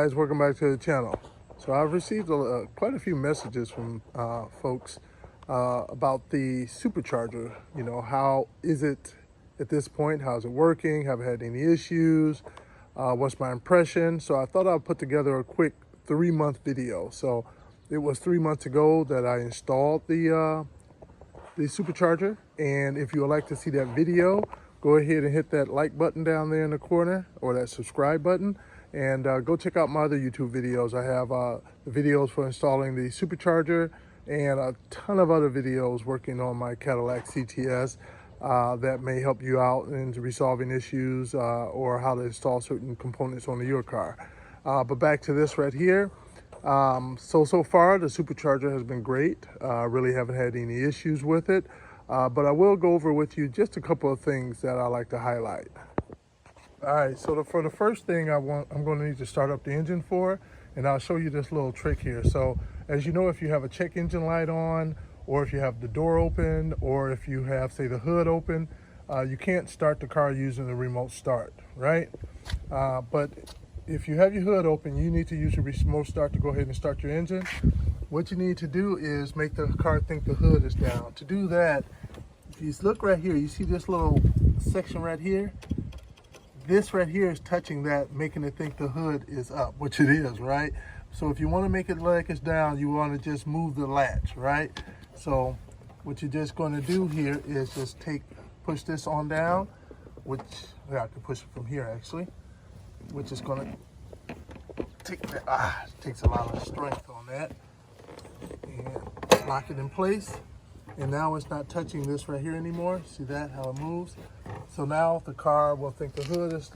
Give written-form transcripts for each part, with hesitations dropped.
guys, welcome back to the channel. So I've received quite a few messages from folks about the supercharger. You know, how is it at this point? How's it working? Have I had any issues? What's my impression? So I thought I'd put together a quick 3-month video. So it was 3 months ago that I installed the supercharger, and if you would like to see that video, go ahead and hit that like button down there in the corner, or that subscribe button, and go check out my other YouTube videos. I have the videos for installing the supercharger and a ton of other videos working on my Cadillac CTS that may help you out in resolving issues or how to install certain components on your car. But back to this right here. So far the supercharger has been great. Really haven't had any issues with it, but I will go over with you just a couple of things that I like to highlight. All right, so for the first thing I'm going to need to start up the engine for, and I'll show you this little trick here. So as you know, if you have a check engine light on, or if you have the door open, or if you have, say, the hood open, you can't start the car using the remote start, right? But if you have your hood open, you need to use your remote start to go ahead and start your engine. What you need to do is make the car think the hood is down. To do that, if you look right here, you see this little section right here? This right here is touching that, making it think the hood is up, which it is, right? So if you want to make it like it's down, you want to just move the latch, right? So what you're just going to do here is just push this on down, which, yeah, I can push it from here actually, which is going to take that, it takes a lot of strength on that, and lock it in place. And now it's not touching this right here anymore. See that, how it moves? So now the car will think the hood is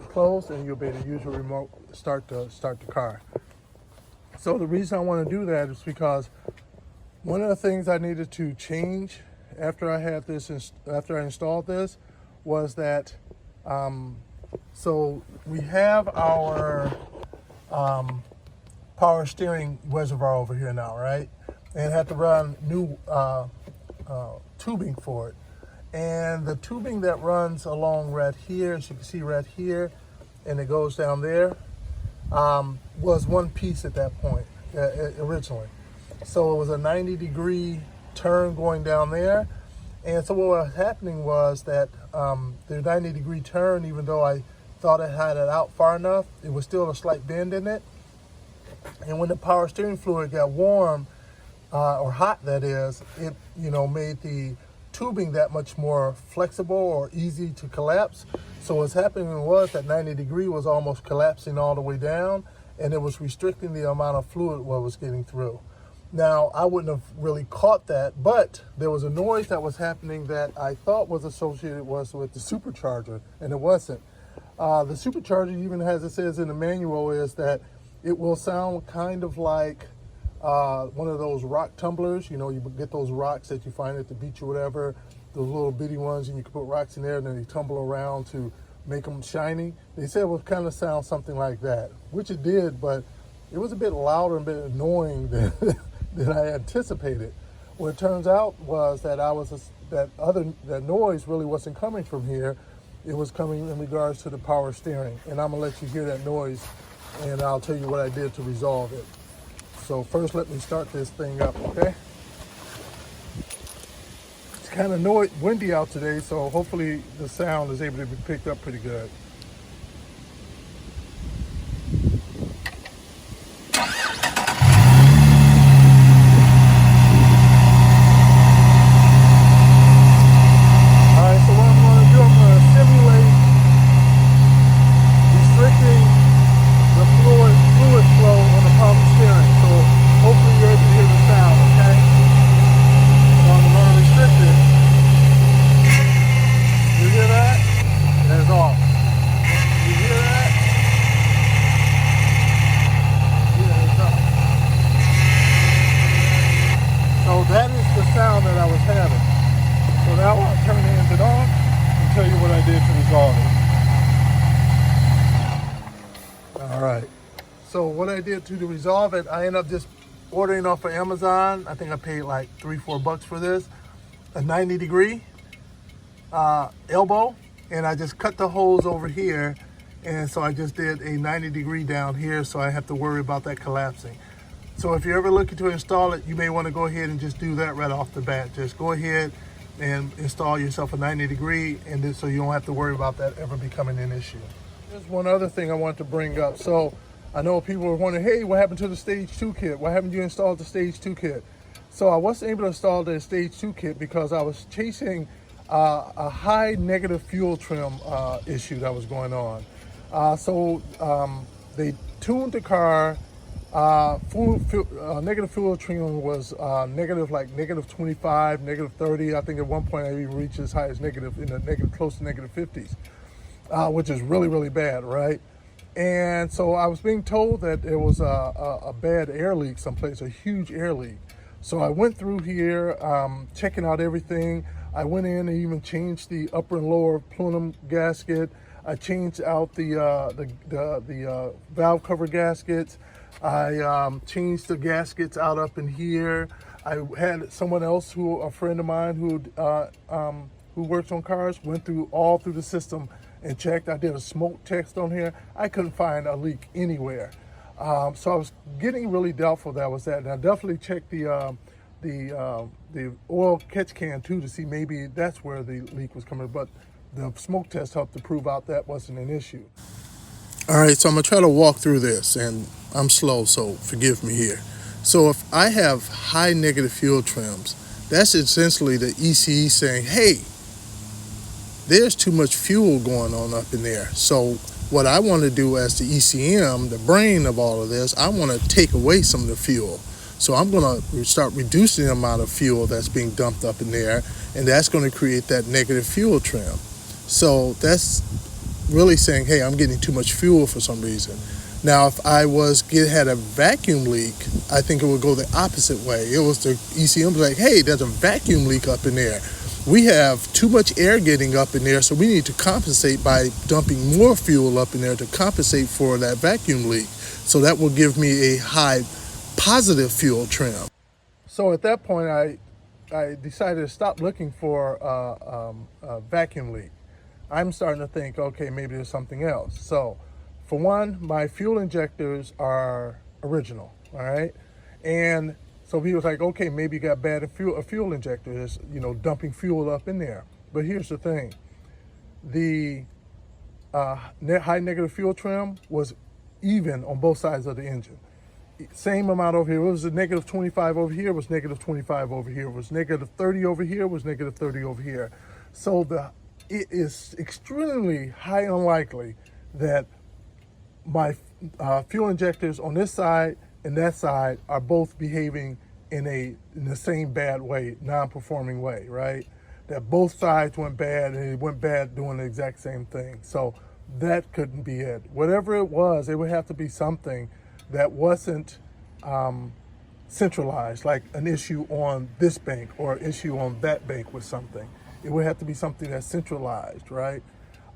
closed, and you'll be able to use your remote start the car. So the reason I want to do that is because one of the things I needed to change after I installed this was that so we have our power steering reservoir over here now, right? And had to run new tubing for it. And the tubing that runs along right here, as you can see right here, and it goes down there, was one piece at that point, originally. So it was a 90-degree turn going down there. And so what was happening was that the 90-degree turn, even though I thought I had it out far enough, it was still a slight bend in it. And when the power steering fluid got warm, or hot that is, it made the tubing that much more flexible or easy to collapse. So what's happening was that 90-degree was almost collapsing all the way down, and it was restricting the amount of fluid what was getting through. Now, I wouldn't have really caught that, but there was a noise that was happening that I thought was associated with the supercharger, and it wasn't. The supercharger, even as it says in the manual, is that it will sound kind of like one of those rock tumblers. You know, you get those rocks that you find at the beach or whatever, those little bitty ones, and you can put rocks in there and then they tumble around to make them shiny. They said it would kind of sound something like that, which it did, but it was a bit louder and a bit annoying than I anticipated. What it turns out was that that noise really wasn't coming from here. It was coming in regards to the power steering, and I'm gonna let you hear that noise, and I'll tell you what I did to resolve it. So first, let me start this thing up, okay? It's kind of windy out today, so hopefully the sound is able to be picked up pretty good. That is the sound that I was having. So now I'll turn the engine on and tell you what I did to resolve it. All right. So what I did to resolve it, I ended up just ordering off of Amazon. I think I paid like $3-4 for this. A 90-degree elbow, and I just cut the holes over here And so I just did a 90-degree down here, so I have to worry about that collapsing. So if you're ever looking to install it, you may want to go ahead and just do that right off the bat. Just go ahead and install yourself a 90-degree, and then, so you don't have to worry about that ever becoming an issue. There's one other thing I want to bring up. So I know people are wondering, hey, what happened to the Stage 2 kit? Why haven't you installed the Stage 2 kit? So I wasn't able to install the Stage 2 kit because I was chasing a high negative fuel trim issue that was going on. They tuned the car. Negative fuel trim was negative 25, negative 30. I think at one point I even reached as high as close to negative 50s, which is really, really bad, right? And so I was being told that there was a bad air leak someplace, a huge air leak. So I went through here, checking out everything. I went in and even changed the upper and lower plenum gasket. I changed out the valve cover gaskets. I changed the gaskets out up in here. I had someone else, a friend of mine who works on cars, went all through the system and checked. I did a smoke test on here. I couldn't find a leak anywhere. So I was getting really doubtful that was that. And I definitely checked the oil catch can too to see maybe that's where the leak was coming, but the smoke test helped to prove out that wasn't an issue. All right, so I'm gonna try to walk through this, and I'm slow, so forgive me here. So if I have high negative fuel trims, that's essentially the ECE saying, hey, there's too much fuel going on up in there. So what I want to do as the ECM, the brain of all of this, I want to take away some of the fuel. So I'm going to start reducing the amount of fuel that's being dumped up in there, and that's going to create that negative fuel trim. So that's really saying, hey, I'm getting too much fuel for some reason. Now, if I had a vacuum leak, I think it would go the opposite way. It was the ECM like, hey, there's a vacuum leak up in there. We have too much air getting up in there, so we need to compensate by dumping more fuel up in there to compensate for that vacuum leak. So that will give me a high positive fuel trim. So at that point, I decided to stop looking for a vacuum leak. I'm starting to think, okay, maybe there's something else. So for one, my fuel injectors are original, all right? And so he was like, okay, maybe you got bad fuel injectors, dumping fuel up in there. But here's the thing. The high negative fuel trim was even on both sides of the engine. Same amount over here. It was a negative 25 over here, was negative 25 over here, was negative 30 over here, was negative 30 over here. So it is extremely high unlikely that my fuel injectors on this side and that side are both behaving in the same bad way, non-performing way, right? That both sides went bad and it went bad doing the exact same thing. So that couldn't be it. Whatever it was, it would have to be something that wasn't centralized, like an issue on this bank or an issue on that bank with something. It would have to be something that's centralized, right?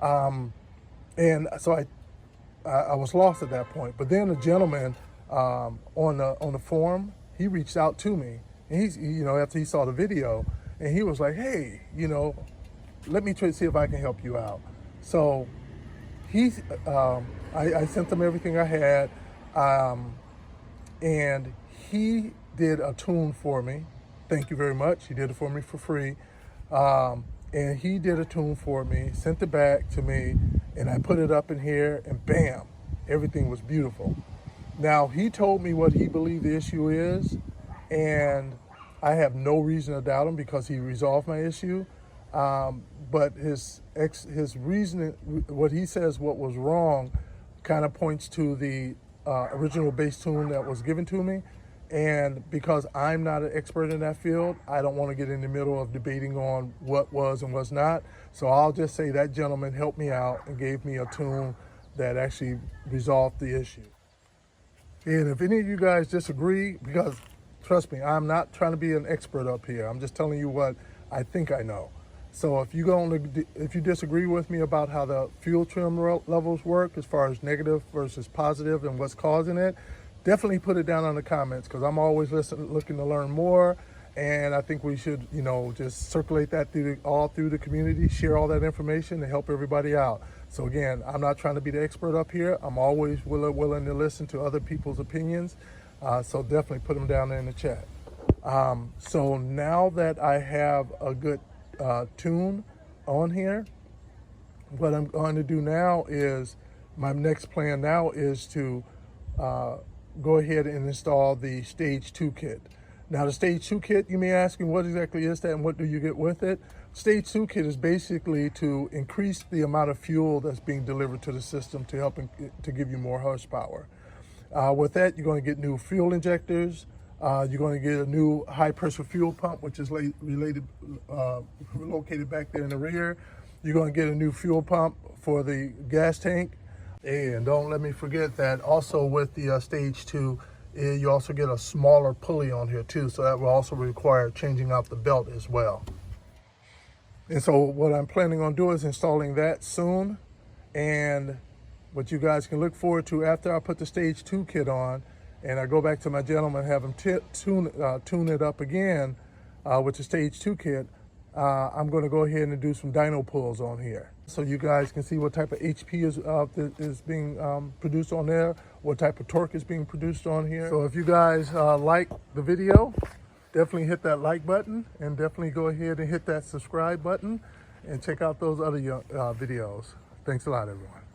And so I was lost at that point. But then a gentleman on the forum, he reached out to me, and after he saw the video, and he was like, hey, let me try to see if I can help you out. So I sent him everything I had, and he did a tune for me. Thank you very much. He did it for me for free. And he did a tune for me, sent it back to me, and I put it up in here, and bam, everything was beautiful. Now, he told me what he believed the issue is, and I have no reason to doubt him because he resolved my issue. But his reasoning, what he says what was wrong, kind of points to the original bass tune that was given to me. And because I'm not an expert in that field, I don't want to get in the middle of debating on what was and was not. So I'll just say that gentleman helped me out and gave me a tune that actually resolved the issue. And if any of you guys disagree, because trust me, I'm not trying to be an expert up here. I'm just telling you what I think I know. So if you disagree with me about how the fuel trim levels work as far as negative versus positive and what's causing it, definitely put it down in the comments, because I'm always looking to learn more, And I think we should, you know, just circulate that all through the community, share all that information to help everybody out. So again, I'm not trying to be the expert up here. I'm always willing to listen to other people's opinions. So definitely put them down there in the chat. So now that I have a good tune on here, what I'm going to do now is, my next plan now is to go ahead and install the Stage 2 kit. Now the Stage 2 kit, you may ask me, what exactly is that and what do you get with it? Stage 2 kit is basically to increase the amount of fuel that's being delivered to the system to help to give you more horsepower. With that, you're going to get new fuel injectors. You're going to get a new high pressure fuel pump, which is located back there in the rear. You're going to get a new fuel pump for the gas tank. And don't let me forget that also with the Stage 2, you also get a smaller pulley on here too. So that will also require changing out the belt as well. And so what I'm planning on doing is installing that soon. And what you guys can look forward to after I put the Stage 2 kit on, and I go back to my gentleman, have him tune it up again with the Stage 2 kit, I'm going to go ahead and do some dyno pulls on here, so you guys can see what type of HP is being produced on there, what type of torque is being produced on here. So if you guys like the video, definitely hit that like button, and definitely go ahead and hit that subscribe button, and check out those other videos. Thanks a lot, everyone.